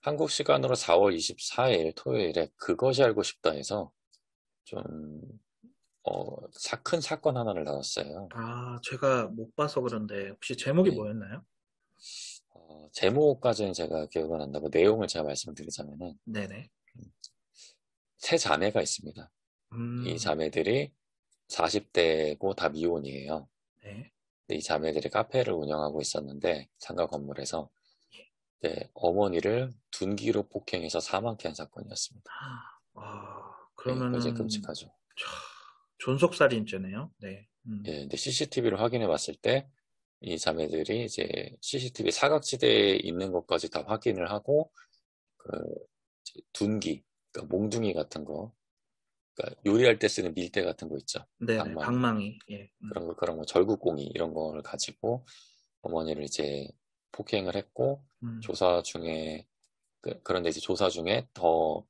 한국 시간으로 4월 24일 토요일에 그것이 알고 싶다 해서 좀 큰 사건 하나를 나눴어요. 아, 제가 못 봐서 그런데 혹시 제목이 예. 뭐였나요? 제목까지는 제가 기억은 안 나고 내용을 제가 말씀드리자면은 네네. 세 자매가 있습니다. 이 음, 자매들이 40대고 다 미혼이에요. 네. 근데 이 자매들이 카페를 운영하고 있었는데 상가 건물에서 네, 어머니를 둔기로 폭행해서 사망케 한 사건이었습니다. 예, 굉장히 그러면은 끔찍하죠. 차, 존속살인죄네요. 네. 예, 근데 CCTV를 확인해 봤을 때 이 자매들이 이제 CCTV 사각지대에 있는 것까지 다 확인을 하고 그 이제 둔기, 그러니까 몽둥이 같은 거, 그러니까 요리할 때 쓰는 밀대 같은 거 있죠. 네네. 방망이 방망이. 예. 그런 거 절구공이 이런 거를 가지고 어머니를 이제 폭행을 했고 음, 조사 중에 그런데 이제 조사 중에 더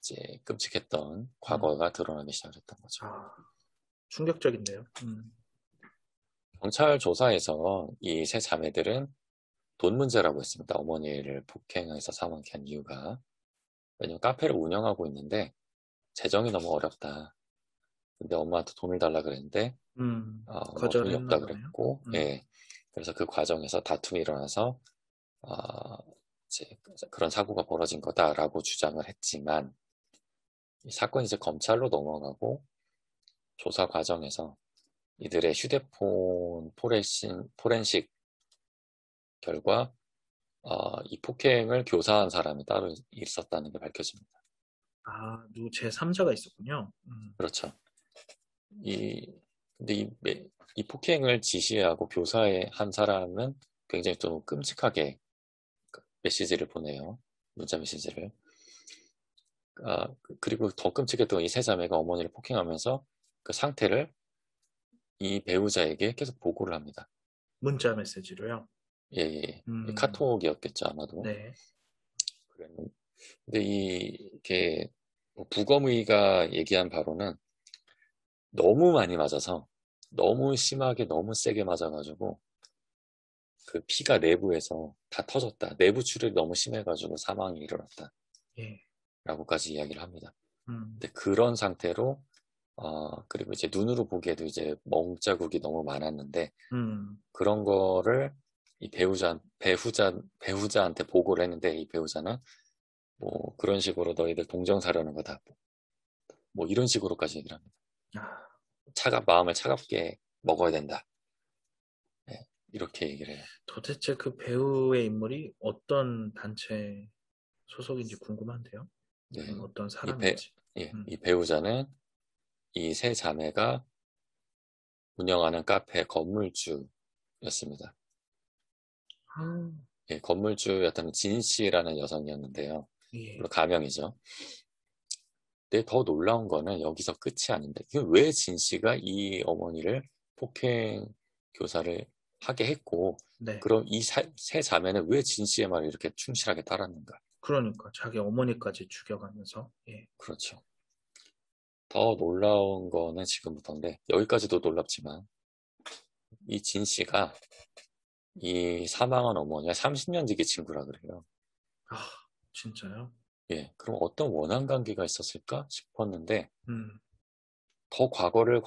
이제 끔찍했던 음. 과거가 드러나기 시작했던 거죠. 아, 충격적인데요. 경찰 조사에서 이 세 자매들은 돈 문제라고 했습니다. 어머니를 폭행해서 사망케 한 이유가. 왜냐면 카페를 운영하고 있는데 재정이 너무 어렵다. 근데 엄마한테 돈을 달라 그랬는데 엄마가 돈이 거절했나 없다 보네요. 그랬고, 예. 그래서 그 과정에서 다툼이 일어나서 어, 이제 그런 사고가 벌어진 거다라고 주장을 했지만 이 사건이 이제 검찰로 넘어가고 조사 과정에서 이들의 휴대폰 포렌식 결과 이 폭행을 교사한 사람이 따로 있었다는 게 밝혀집니다. 아, 누구 제3자가 있었군요. 그렇죠. 이 근데 이 폭행을 지시하고 교사한 사람은 굉장히 좀 끔찍하게 메시지를 보내요. 문자 메시지를. 그리고 더 끔찍했던 이 세 자매가 어머니를 폭행하면서 그 상태를 이 배우자에게 계속 보고를 합니다. 문자 메시지로요. 예, 예. 예. 음, 카톡이었겠죠, 아마도. 네. 근데 이게 뭐 부검의가 얘기한 바로는 너무 많이 맞아서 너무 심하게 너무 세게 맞아가지고 그 피가 내부에서 다 터졌다. 내부 출혈이 너무 심해가지고 사망이 일어났다. 예. 라고까지 이야기를 합니다. 음, 근데 그런 상태로 그리고 이제 눈으로 보기에도 이제 멍자국이 너무 많았는데 음. 그런 거를 이 배우자한테 보고를 했는데 이 배우자는 뭐 그런 식으로 너희들 동정사려는 거다. 뭐 이런 식으로까지 얘기를 합니다. 아, 마음을 차갑게 먹어야 된다. 네, 이렇게 얘기를 해요. 도대체 그 배우의 인물이 어떤 단체 소속인지 궁금한데요. 네, 어떤 이 배, 사람인지. 예, 음. 이 배우자는 이 세 자매가 운영하는 카페 건물주였습니다. 아, 예, 건물주였던 진 씨라는 여성이었는데요. 예. 물론 가명이죠. 근데 더 놀라운 거는 여기서 끝이 아닌데, 이게 왜 진 씨가 이 어머니를 폭행 교사를 하게 했고, 네. 그럼 이 세 자매는 왜 진 씨의 말을 이렇게 충실하게 따랐는가? 그러니까 자기 어머니까지 죽여가면서. 예. 그렇죠. 더 놀라운 거는 지금부터인데, 여기까지도 놀랍지만, 이 진 씨가 이 사망한 어머니와 30년 지기 친구라 그래요. 아, 진짜요? 예, 그럼 어떤 원한 관계가 있었을까 싶었는데, 음, 더 과거를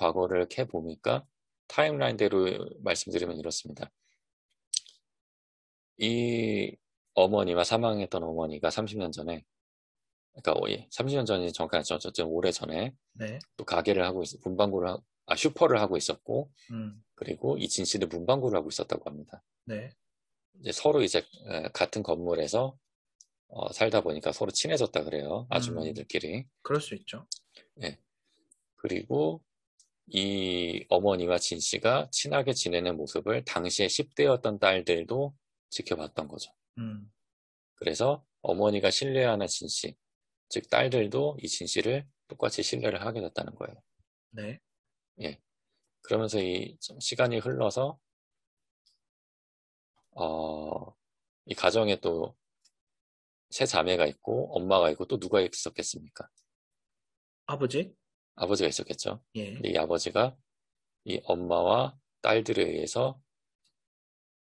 캐보니까 타임라인대로 말씀드리면 이렇습니다. 이 어머니와 사망했던 어머니가 30년 전에, 그러니까 30년 전이 정확히 아니죠. 어쨌든 오래 전에 네. 또 가게를 슈퍼를 하고 있었고, 음, 그리고 이 진 씨는 문방구를 하고 있었다고 합니다. 네. 이제 서로 이제 같은 건물에서 살다 보니까 서로 친해졌다 그래요. 음, 아주머니들끼리. 그럴 수 있죠. 예. 그리고 이 어머니와 진 씨가 친하게 지내는 모습을 당시에 10대였던 딸들도 지켜봤던 거죠. 음, 그래서 어머니가 신뢰하는 진 씨, 즉 딸들도 이 진 씨를 똑같이 신뢰를 하게 됐다는 거예요. 네. 예. 그러면서 시간이 흘러서 이 가정에 또 세 자매가 있고 엄마가 있고 또 누가 있었겠습니까? 아버지? 아버지가 있었겠죠. 예. 근데 이 아버지가 이 엄마와 딸들에 의해서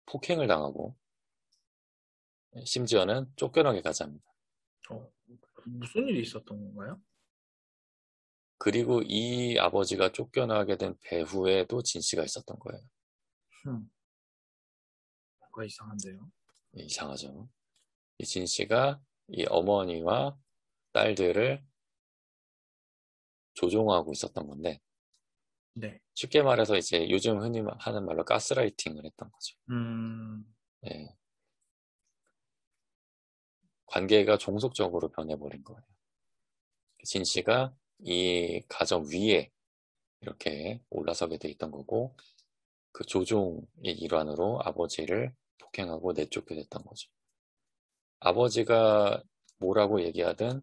폭행을 당하고 심지어는 쫓겨나게 가지 합니다. 어, 무슨 일이 있었던 건가요? 그리고 이 아버지가 쫓겨나게 된 배후에도 진 씨가 있었던 거예요. 흠, 뭔가 이상한데요. 이상하죠. 이 진 씨가 이 어머니와 딸들을 조종하고 있었던 건데, 네. 쉽게 말해서 이제 요즘 흔히 하는 말로 가스라이팅을 했던 거죠. 음, 예, 관계가 종속적으로 변해버린 거예요. 진 씨가 이 가정 위에 이렇게 올라서게 돼 있던 거고, 그 조종의 일환으로 아버지를 폭행하고 내쫓게 됐던 거죠. 아버지가 뭐라고 얘기하든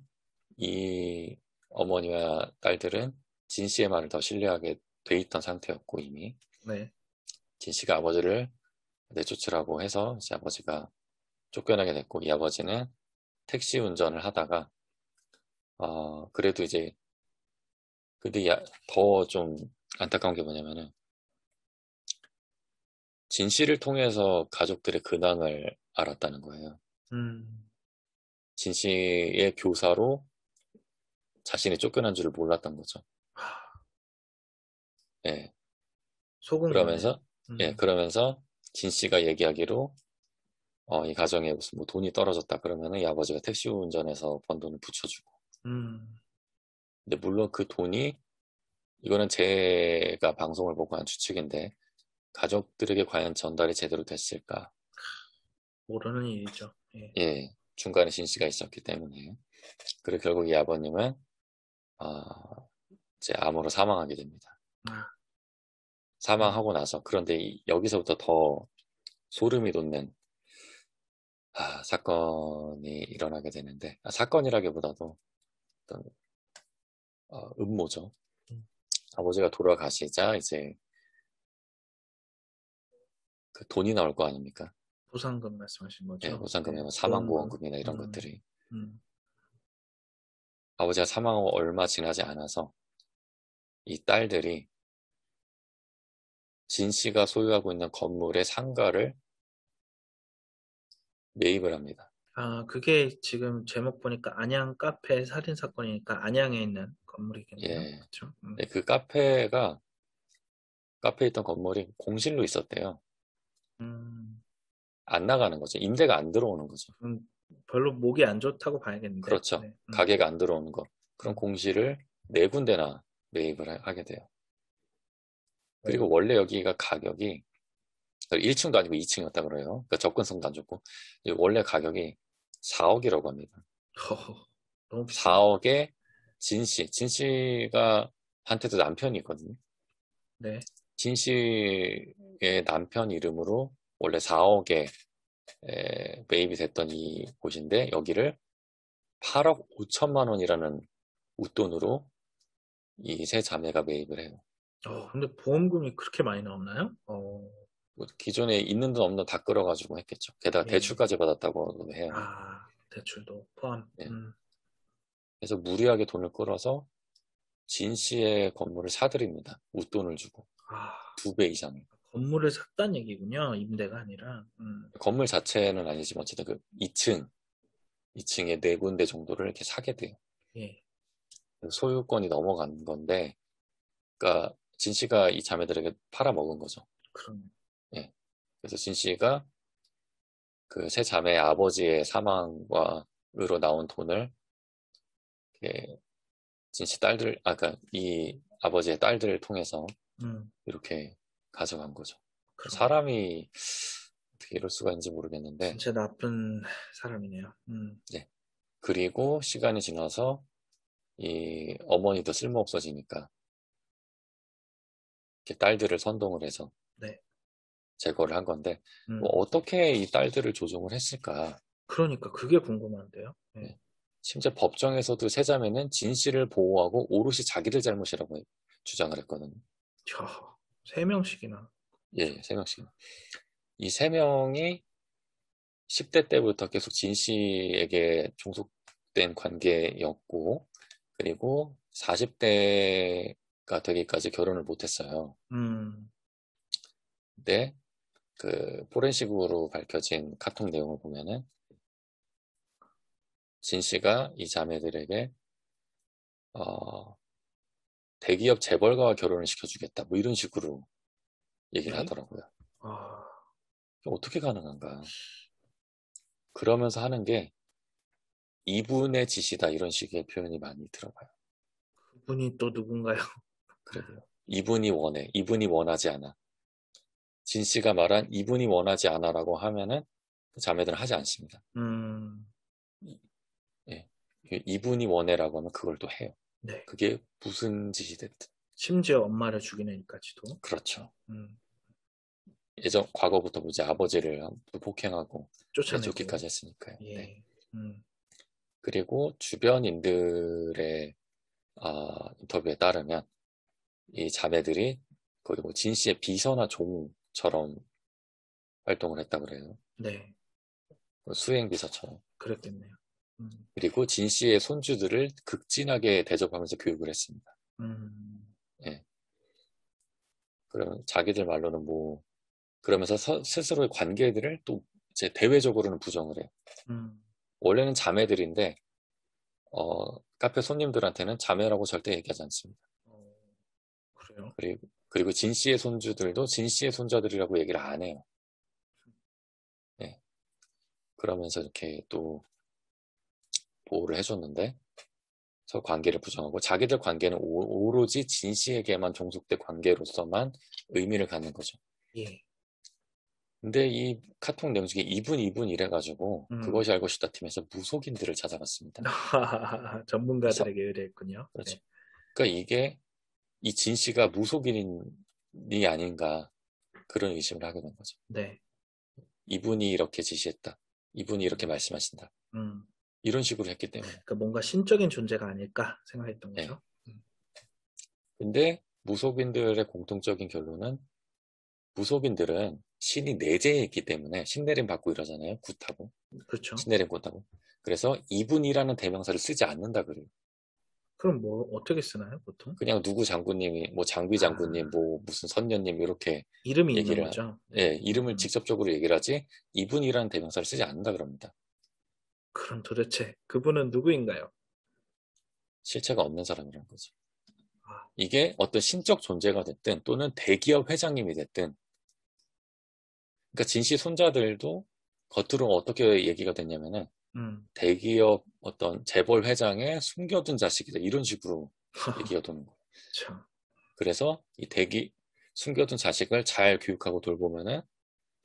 이 어머니와 딸들은 진 씨의 말을 더 신뢰하게 돼 있던 상태였고, 이미 네. 진 씨가 아버지를 내쫓으라고 해서 이제 아버지가 쫓겨나게 됐고, 이 아버지는 택시 운전을 하다가 그래도 이제 근데 더 좀 안타까운 게 뭐냐면은 진 씨를 통해서 가족들의 근황을 알았다는 거예요. 음, 진 씨의 교사로 자신이 쫓겨난 줄을 몰랐던 거죠. 하, 예. 속은 거네요. 그러면서 그러면서 진 씨가 얘기하기로 이 가정에 무슨 뭐 돈이 떨어졌다 그러면은 이 아버지가 택시 운전해서 번 돈을 붙여주고. 음, 근데 물론 그 돈이 이거는 제가 방송을 보고 한 추측인데 가족들에게 과연 전달이 제대로 됐을까? 모르는 일이죠. 예. 예, 중간에 진 씨가 있었기 때문에. 그리고 결국 이 아버님은 이제 암으로 사망하게 됩니다. 아, 사망하고 나서 그런데 여기서부터 더 소름이 돋는 사건이 일어나게 되는데 사건이라기보다도 어떤 음모죠. 음, 아버지가 돌아가시자 이제 그 돈이 나올 거 아닙니까? 보상금 말씀하신 예, 거죠? 보상금이나 네. 뭐 보험금. 사망보험금이나 이런 것들이 음, 아버지가 사망하고 얼마 지나지 않아서 이 딸들이 진 씨가 소유하고 있는 건물의 상가를 매입을 합니다. 아, 그게 지금 제목 보니까 안양 카페 살인 사건이니까 안양에 있는 건물이겠네요. 예. 그렇죠? 네, 그 카페에 있던 건물이 공실로 있었대요. 음, 안 나가는 거죠. 임대가 안 들어오는 거죠. 별로 목이 안 좋다고 봐야겠는데. 그렇죠. 네. 가게가 안 들어오는 거. 그런 음, 공실을 네 군데나 매입을 하게 돼요. 그리고 오, 원래 여기가 가격이 1층도 아니고 2층이었다 그래요. 그러니까 접근성도 안 좋고 원래 가격이 4억이라고 합니다. 너무 비싸네. 4억에 진 씨가 한테도 남편이 있거든요. 네. 진 씨의 남편 이름으로 원래 4억에 매입이 됐던 이 곳인데 여기를 8억 5천만 원이라는 웃돈으로 이 세 자매가 매입을 해요. 근데 보험금이 그렇게 많이 나오나요? 뭐 기존에 있는 돈 없는 돈 다 끌어가지고 했겠죠. 게다가 예. 대출까지 받았다고 해요. 아, 대출도 포함. 예. 그래서 무리하게 돈을 끌어서 진 씨의 건물을 사들입니다. 웃돈을 주고 아, 2배 이상을. 건물을 샀다는 얘기군요. 임대가 아니라. 건물 자체는 아니지만 어쨌든 그 2층에 네 군데 정도를 이렇게 사게 돼요. 예. 소유권이 넘어간 건데, 그러니까 진 씨가 이 자매들에게 팔아먹은 거죠. 그럼, 예. 그래서 진 씨가 그 세 자매의 아버지의 사망으로 나온 돈을 이렇게 진 씨 딸들, 그러니까 이 아버지의 딸들을 통해서 이렇게 가져간 거죠. 그럼. 사람이 어떻게 이럴 수가 있는지 모르겠는데, 진짜 나쁜 사람이네요. 네. 그리고 시간이 지나서 이 어머니도 쓸모 없어지니까 이렇게 딸들을 선동을 해서 네. 제거를 한 건데, 뭐 음. 어떻게 이 딸들을 조종을 했을까? 그러니까 그게 궁금한데요. 예. 네. 심지어 법정에서도 세자매는 진 씨를 보호하고 오롯이 자기들 잘못이라고 주장을 했거든요. 야, 3명씩이나. 예, 세 명씩. 이 세 명이 10대 때부터 계속 진 씨에게 종속된 관계였고, 그리고 40대가 되기까지 결혼을 못했어요. 음, 근데 그 포렌식으로 밝혀진 카톡 내용을 보면은 진 씨가 이 자매들에게 대기업 재벌가와 결혼을 시켜주겠다. 뭐 이런 식으로 얘기를 예? 하더라고요. 아, 어떻게 가능한가? 그러면서 하는 게 이분의 짓이다 이런 식의 표현이 많이 들어가요. 그분이 또 누군가요? 그리고요. 이분이 원해. 이분이 원하지 않아. 진 씨가 말한 이분이 원하지 않아라고 하면은 그 자매들은 하지 않습니다. 음, 예. 이분이 원해라고 하면 그걸 또 해요. 네. 그게 무슨 짓이 됐든. 심지어 엄마를 죽이는 일까지도. 그렇죠. 음, 예전 과거부터 이제 아버지를 폭행하고 쫓아내고. 내쫓기까지 했으니까요. 네. 예. 음, 그리고 주변인들의 인터뷰에 따르면 이 자매들이 거의 뭐 진 씨의 비서나 종처럼 활동을 했다 그래요. 네. 수행 비서처럼. 그랬겠네요. 음, 그리고 진 씨의 손주들을 극진하게 대접하면서 교육을 했습니다. 음, 예. 그러면 자기들 말로는 뭐 그러면서 스스로의 관계들을 또 이제 대외적으로는 부정을 해요. 음, 원래는 자매들인데 카페 손님들한테는 자매라고 절대 얘기하지 않습니다. 어, 그래요? 그리고 진 씨의 손주들도 진 씨의 손자들이라고 얘기를 안 해요. 예. 그러면서 이렇게 또 보호를 해줬는데 서로 관계를 부정하고 자기들 관계는 오로지 진 씨에게만 종속된 관계로서만 의미를 갖는 거죠. 예. 근데 이 카톡 내용 중에 이분 이래가지고 음, 그것이 알고 싶다 팀에서 무속인들을 찾아봤습니다. 그래서 전문가들에게 의뢰했군요. 그렇죠. 네. 그러니까 이게 이 진 씨가 무속인이 아닌가 그런 의심을 하게 된 거죠. 네. 이분이 이렇게 지시했다. 이분이 이렇게 음, 말씀하신다. 음. 이런 식으로 했기 때문에. 그러니까 뭔가 신적인 존재가 아닐까 생각했던 예. 거죠. 근데 무속인들의 공통적인 결론은 무속인들은 신이 내재해 있기 때문에 신내림 받고 이러잖아요. 굿하고. 그렇죠. 신내림 굿하고. 그래서 이분이라는 대명사를 쓰지 않는다 그래요. 그럼 뭐 어떻게 쓰나요, 보통? 그냥 누구 장군님이 뭐 장비 장군님 아, 뭐 무슨 선녀님 이렇게 이름이 있는 얘기를 거죠. 네. 예, 이름을 직접적으로 얘기를 하지 이분이라는 대명사를 쓰지 않는다 그럽니다. 그럼 도대체 그분은 누구인가요? 실체가 없는 사람이라는 거죠. 아, 이게 어떤 신적 존재가 됐든 또는 대기업 회장님이 됐든 그러니까 진씨 손자들도 겉으로 어떻게 얘기가 됐냐면은 음. 대기업 어떤 재벌 회장의 숨겨둔 자식이다 이런 식으로 얘기가 도는 거예요. 참. 그래서 이 숨겨둔 자식을 잘 교육하고 돌보면은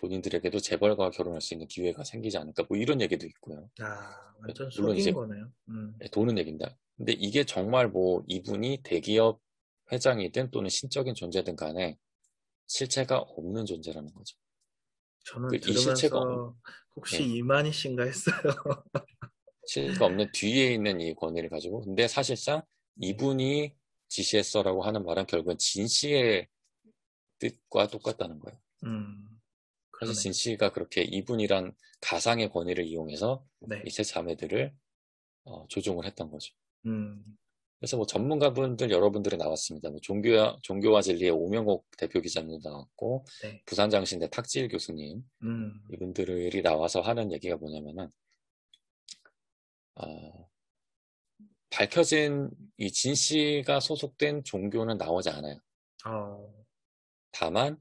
본인들에게도 재벌과 결혼할 수 있는 기회가 생기지 않을까 뭐 이런 얘기도 있고요. 아, 완전 물론 속인 이제 거네요. 도는 얘기입니다. 근데 이게 정말 뭐 이분이 대기업 회장이든 또는 신적인 존재든 간에 실체가 없는 존재라는 거죠. 저는 이 실체가 들으면서 혹시 예, 이만희 씨인가 했어요. 실체가 없는 뒤에 있는 이 권위를 가지고 근데 사실상 네. 이분이 지시했어라고 하는 말은 결국은 진 씨의 뜻과 똑같다는 거예요. 사실 진 그러네요. 씨가 그렇게 이분이란 가상의 권위를 이용해서 이 네. 세 자매들을 조종을 했던 거죠. 음, 그래서 뭐 전문가분들 여러분들이 나왔습니다. 뭐 종교와 진리의 오명옥 대표 기자님도 나왔고 네. 부산장신대 탁지일 교수님 음, 이분들이 나와서 하는 얘기가 뭐냐면은 어, 밝혀진 이 진 씨가 소속된 종교는 나오지 않아요. 어, 다만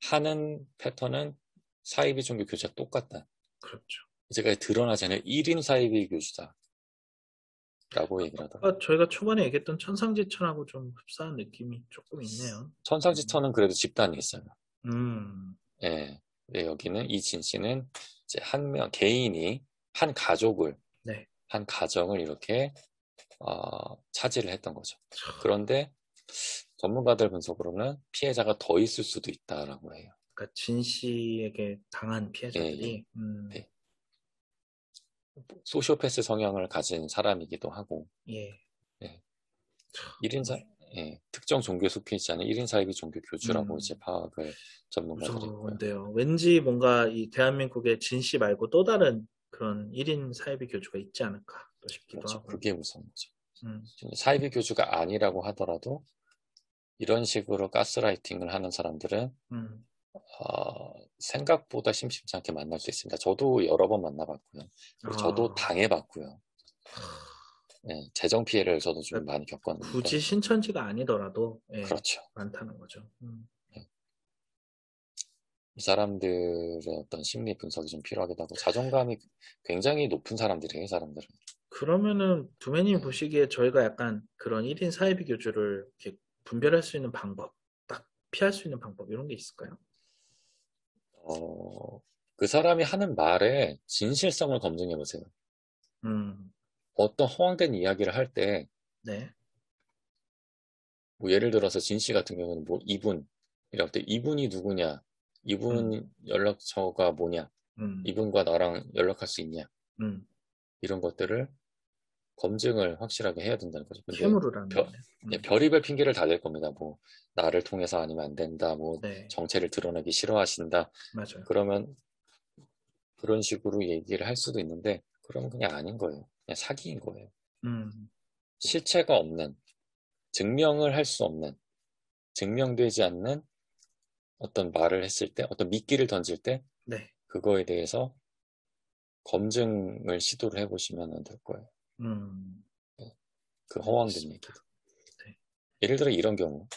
하는 패턴은 사이비 종교 교주와 똑같다. 그렇죠. 제가 드러나지 않은 1인 사이비 교주다라고 얘기를 하더라고요. 저희가 초반에 얘기했던 천상지천하고 좀 흡사한 느낌이 조금 있네요. 천상지천은 그래도 집단이 있어요. 음, 예. 근데 여기는 이 진 씨는 이제 개인이 한 가족을, 네. 한 가정을 이렇게 차지를 했던 거죠. 그런데 전문가들 분석으로는 피해자가 더 있을 수도 있다라고 해요. 그러니까 진 씨에게 당한 예, 예. 피해자들이, 네. 소시오패스 성향을 가진 사람이기도 하고, 예, 예. 정말, 1인 예. 특정 종교에 속해 있지 않은 1인 사이비 종교 교주라고 이제 음, 파악을 전문가들이 했고요. 무서운데요. 왠지 뭔가 이 대한민국에 진 씨 말고 또 다른 그런 1인 사이비 교주가 있지 않을까 또 싶기도 그렇죠. 하고, 그게 무서운 거죠. 음, 사이비 교주가 아니라고 하더라도 이런 식으로 가스라이팅을 하는 사람들은 음, 생각보다 심심치 않게 만날 수 있습니다. 저도 여러 번 만나봤고요. 그리고 저도 아, 당해봤고요. 예, 재정 피해를 저도 좀 그러니까 많이 겪었는데. 굳이 신천지가 아니더라도 예, 그렇죠. 많다는 거죠. 예. 이 사람들의 어떤 심리 분석이 좀 필요하기도 하고 자존감이 굉장히 높은 사람들이에요, 이 사람들은. 그러면은 두매님 예. 보시기에 저희가 약간 그런 1인 사이비 교주를 이렇게 분별할 수 있는 방법, 딱 피할 수 있는 방법 이런 게 있을까요? 어, 그 사람이 하는 말의 진실성을 검증해 보세요. 음, 어떤 허황된 이야기를 할 때, 네, 뭐 예를 들어서 진 씨 같은 경우는 뭐 이분, 이럴 때 이분이 누구냐, 음, 이분 연락처가 뭐냐, 음, 이분과 나랑 연락할 수 있냐, 음, 이런 것들을 검증을 확실하게 해야 된다는 거죠. 근데 캐물으라는 거네요. 예, 별의별 핑계를 다 댈 겁니다. 뭐 나를 통해서 아니면 안 된다, 뭐 네, 정체를 드러내기 싫어하신다. 맞아요. 그러면 그런 식으로 얘기를 할 수도 있는데, 그러면 그냥 아닌 거예요. 그냥 사기인 거예요. 음, 실체가 없는, 증명을 할 수 없는, 증명되지 않는 어떤 말을 했을 때, 어떤 미끼를 던질 때, 네, 그거에 대해서 검증을 시도를 해보시면 될 거예요. 음, 예, 그 허황된 알겠습니다. 얘기도. 네, 예를 들어 이런 경우,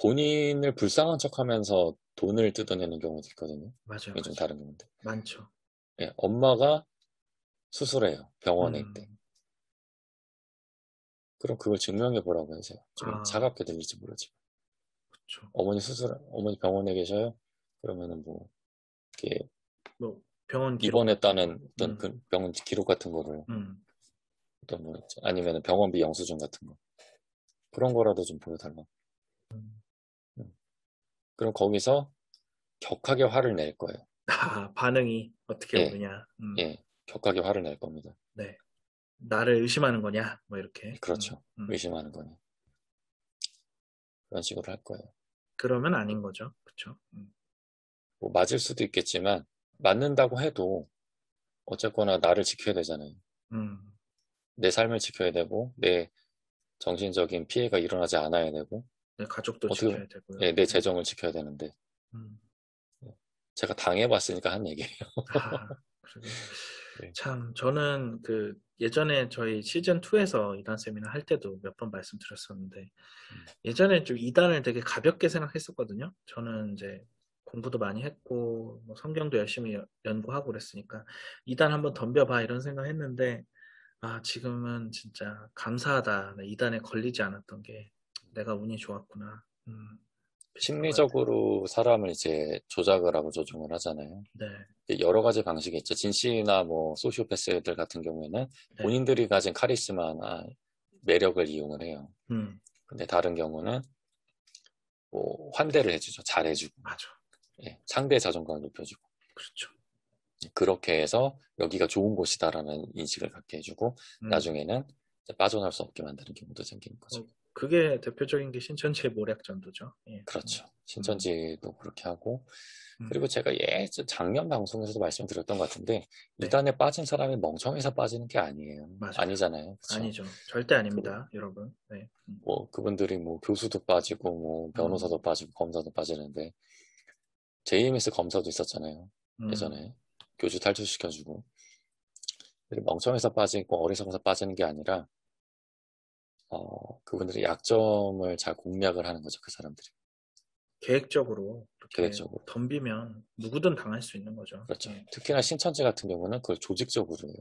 본인을 불쌍한 척하면서 돈을 뜯어내는 경우도 있거든요. 맞아요, 이게 좀 맞아요. 다른 경우인데, 많죠. 예, 엄마가 수술해요. 병원에 있대. 음, 그럼 그걸 증명해 보라고 해서요. 좀 아, 차갑게 들릴지 모르지만. 그렇죠. 어머니 병원에 계셔요? 그러면은 뭐, 이렇게 뭐 병원 기록 같은 거. 입원했다는 어떤 그 병원 기록 같은 거를, 음, 어떤 뭐, 아니면 병원비 영수증 같은 거. 그런 거라도 좀 보여달라. 음. 음. 그럼 거기서 격하게 화를 낼 거예요. 아, 반응이 어떻게 예, 오느냐. 예, 격하게 화를 낼 겁니다. 네. 나를 의심하는 거냐? 뭐 이렇게. 그렇죠. 의심하는 거니. 그런 식으로 할 거예요. 그러면 아닌 거죠. 그렇죠. 뭐 맞을 수도 있겠지만, 맞는다고 해도, 어쨌거나 나를 지켜야 되잖아요. 음. 내 삶을 지켜야 되고, 내 정신적인 피해가 일어나지 않아야 되고, 네, 가족도 어떻게, 지켜야 되고요. 예, 내 네. 재정을 지켜야 되는데, 음. 예, 제가 당해봤으니까 한 얘기예요. 아, 그러게. 네. 참, 저는 그 예전에 저희 시즌 2에서 이단 세미나 할 때도 몇 번 말씀드렸었는데, 음, 예전에 좀 이단을 되게 가볍게 생각했었거든요. 저는 이제 공부도 많이 했고, 뭐 성경도 열심히 연구하고 그랬으니까, 이단 한번 덤벼봐 이런 생각했는데, 아, 지금은 진짜 감사하다. 나 이단에 걸리지 않았던 게 내가 운이 좋았구나. 비슷한 것 같아요. 심리적으로 사람을 이제 조작을 하고 조종을 하잖아요. 네, 여러 가지 방식이 있죠. 진 씨나 뭐 소시오패스들 같은 경우에는 네, 본인들이 가진 카리스마나 매력을 이용을 해요. 근데 다른 경우는 뭐 환대를 해주죠. 잘해주고, 맞아. 예, 상대 자존감을 높여주고, 그렇죠. 그렇게 해서 여기가 좋은 곳이다라는 인식을 갖게 해주고, 음, 나중에는 이제 빠져나올 수 없게 만드는 경우도 생기는 거죠. 그게 대표적인 게 신천지의 모략전도죠. 예, 그렇죠. 음, 신천지도 그렇게 하고, 음, 그리고 제가 작년 방송에서도 말씀드렸던 것 같은데, 네, 이단에 빠진 사람이 멍청해서 빠지는 게 아니에요. 맞아요. 아니잖아요. 그렇죠? 아니죠. 절대 그, 아닙니다, 여러분. 네, 뭐, 그분들이 뭐, 교수도 빠지고, 뭐, 음, 변호사도 빠지고, 검사도 빠지는데, JMS 검사도 있었잖아요. 음, 예전에. 교주 탈출시켜주고. 멍청해서 빠지고, 어리석어서 빠지는 게 아니라, 그분들이 약점을 잘 공략을 하는 거죠. 그 사람들이. 계획적으로 이렇게 계획적으로. 덤비면 누구든 당할 수 있는 거죠. 그렇죠. 예, 특히나 신천지 같은 경우는 그걸 조직적으로 해요.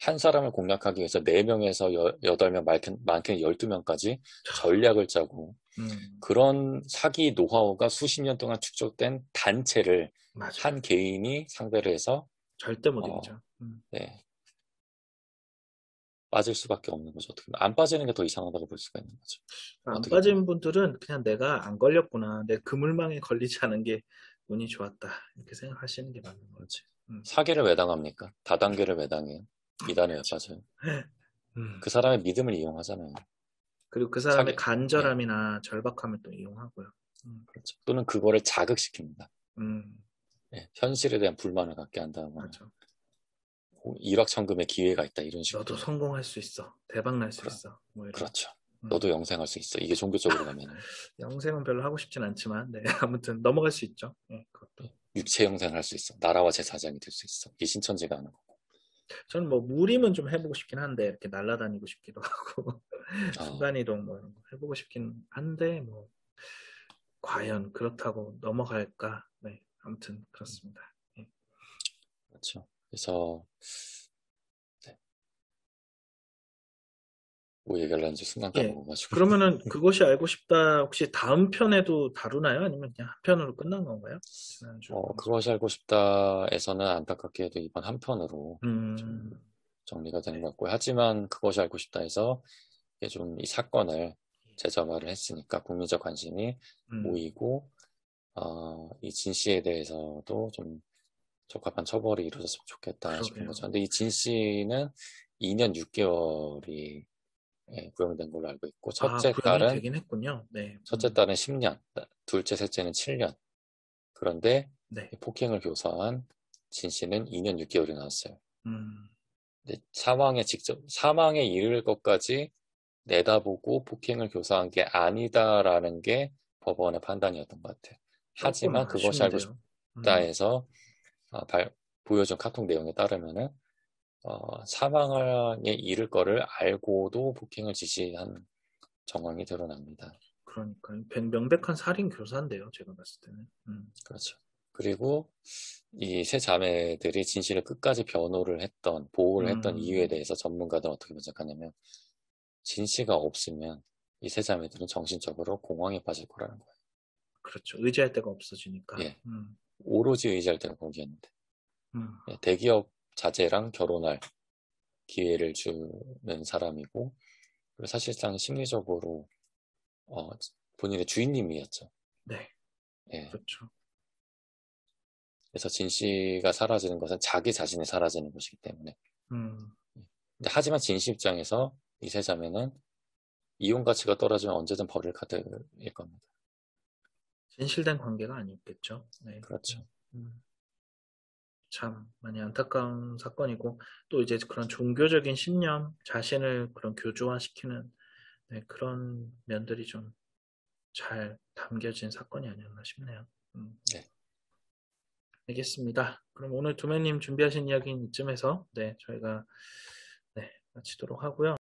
한 사람을 공략하기 위해서 4명에서 8명, 많게는 12명까지 전략을 짜고, 음, 그런 사기 노하우가 수십 년 동안 축적된 단체를 맞아요. 한 개인이 상대를 해서, 절대 못 어, 이기죠. 네, 빠질 수밖에 없는 거죠. 어떻게 보면 안 빠지는 게 더 이상하다고 볼 수가 있는 거죠. 안 어떻게 보면. 빠진 분들은 그냥 내가 안 걸렸구나. 내 그물망에 걸리지 않은 게 운이 좋았다. 이렇게 생각하시는 게 맞는 것 그렇죠. 같아요. 사기를 왜 당합니까? 다단계를 왜 당해요? 이단에 왜 그렇죠. 빠져요? 음. 그 사람의 믿음을 이용하잖아요. 그리고 그 사람의 사기, 예, 간절함이나 절박함을 또 이용하고요. 음, 그렇죠. 또는 그거를 자극시킵니다. 음, 예, 현실에 대한 불만을 갖게 한다거나, 맞아. 일확천금의 기회가 있다, 이런 너도 식으로. 성공할 수 있어. 대박 날 수 그러, 있어. 뭐 이런. 그렇죠. 음. 너도 영생할 수 있어. 이게 종교적으로 가면은. 영생은 별로 하고 싶진 않지만, 네. 아무튼 넘어갈 수 있죠. 네, 그것도. 육체 영생할 수 있어. 나라와 제사장이 될 수 있어. 이게 신천지가 하는 거고. 저는 뭐 무림은 좀 해보고 싶긴 한데 이렇게 날아다니고 싶기도 하고 어, 순간이동 뭐 이런 거 해보고 싶긴 한데 뭐 과연 그렇다고 넘어갈까? 네, 아무튼 그렇습니다. 예. 그렇죠. 그래서 네, 뭐 얘기하려는지 순간 예. 까먹어가지고. 그러면은 그것이 알고 싶다 혹시 다음 편에도 다루나요? 아니면 그냥 한 편으로 끝난 건가요? 지난주 방송. 그것이 알고 싶다에서는 안타깝게도 이번 한 편으로 좀 음, 정리가 되는 네. 것 같고요. 하지만 그것이 알고 싶다에서 이게 좀 이 사건을 재점화를 했으니까 국민적 관심이 음, 모이고 이 진 씨에 대해서도 좀 적합한 처벌이 이루어졌으면 좋겠다 싶은 그러게요. 거죠. 근데 이 진 씨는 2년 6개월이 구형된 걸로 알고 있고 아, 구형이 되긴 했군요. 네. 첫째 딸은 10년, 둘째, 셋째는 7년. 그런데 네. 폭행을 교사한 진 씨는 2년 6개월이 나왔어요. 음, 근데 사망에 이를 것까지 내다보고 폭행을 교사한 게 아니다라는 게 법원의 판단이었던 것 같아요. 조금 하지만 그것이 알고 아쉬운데요. 싶다 해서 보여준 카톡 내용에 따르면은 사망에 이를 거를 알고도 폭행을 지시한 정황이 드러납니다. 그러니까 명백한 살인 교사인데요. 제가 봤을 때는. 그렇죠. 그리고 이 세 자매들이 진실을 끝까지 보호를 했던 이유에 음, 대해서 전문가들은 어떻게 분석하냐면 진 씨가 없으면 이 세 자매들은 정신적으로 공황에 빠질 거라는 거예요. 그렇죠. 의지할 데가 없어지니까. 예, 오로지 의지할 때가 거기였는데 음, 예, 대기업 자제랑 결혼할 기회를 주는 사람이고 그리고 사실상 심리적으로 어, 본인의 주인님이었죠. 네. 예, 그렇죠. 그래서 진 씨가 사라지는 것은 자기 자신이 사라지는 것이기 때문에 음, 근데 하지만 진 씨 입장에서 이 세 자매는 이용 가치가 떨어지면 언제든 버릴 카드일 겁니다. 진실된 관계가 아니겠죠. 네. 그렇죠. 음, 참 많이 안타까운 사건이고 또 이제 그런 종교적인 신념 자신을 그런 교조화시키는 네, 그런 면들이 좀 잘 담겨진 사건이 아니었나 싶네요. 네. 알겠습니다. 그럼 오늘 두매님 준비하신 이야기는 이쯤에서 네, 저희가 네, 마치도록 하고요.